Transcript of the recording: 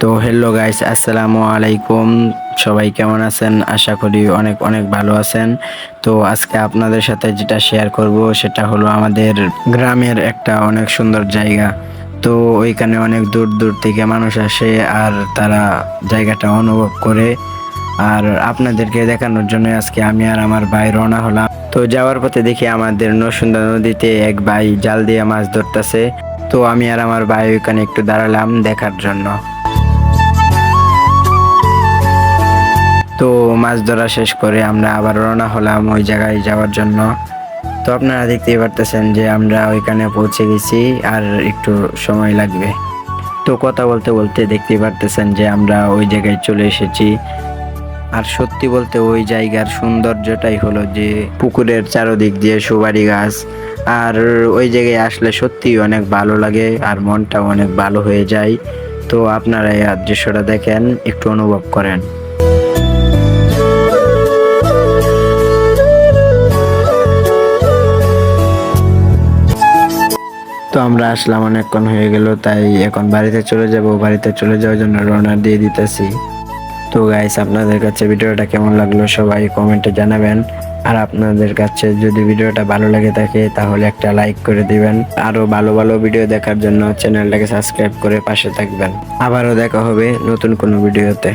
তো hello guys, আসসালামু আলাইকুম। সবাই কেমন আছেন? আশা করি অনেক অনেক ভালো আছেন। তো আজকে আপনাদের সাথে যেটা শেয়ার করব সেটা হলো আমাদের গ্রামের একটা অনেক সুন্দর জায়গা। তো ওইখানে অনেক দূর দূর থেকে মানুষ আসে আর তারা জায়গাটা অনুভব করে। আর আপনাদেরকে দেখানোর জন্য আজকে আমি আর আমার ভাই রওনা হলাম। তো যাওয়ার পথে দেখি আমাদের নরসুন্দা নদীতে এক ভাই জাল দিয়ে মাছ ধরতেছে। তো আমি আর আমার ভাই ওইখানে একটু দাঁড়ালাম দেখার জন্য। তো মাছ ধরা শেষ করে আমরা আবার রওনা হলাম ওই জায়গায় যাওয়ার জন্য। তো আপনারা দেখতেই পারতেছেন যে আমরা ওইখানে পৌঁছে গেছি, আর একটু সময় লাগবে। তো কথা বলতে বলতে দেখতেই পারতেছেন যে আমরা ওই জায়গায় চলে এসেছি। আর সত্যি বলতে ওই জায়গার সৌন্দর্যটাই হলো যে পুকুরের চারদিক দিয়ে সুপারি গাছ। আর ওই জায়গায় আসলে সত্যি অনেক ভালো লাগে আর মনটাও অনেক ভালো হয়ে যায়। তো আপনারা এই দৃশ্যটা দেখেন, একটু অনুভব করেন। তো আমরা আসলাম, অনেকক্ষণ হয়ে গেল, তাই এখন বাড়িতে চলে যাব। বাড়িতে চলে যাওয়ার জন্য রওনা দিয়ে দিতেছি। তো গাইস, আপনাদের কাছে ভিডিওটা কেমন লাগলো সবাই কমেন্টে জানাবেন। আর আপনাদের কাছে যদি ভিডিওটা ভালো লাগে থাকে তাহলে একটা লাইক করে দিবেন। আরো ভালো ভালো ভিডিও দেখার জন্য চ্যানেলটাকে সাবস্ক্রাইব করে পাশে থাকবেন। আবারও দেখা হবে নতুন কোনো ভিডিওতে।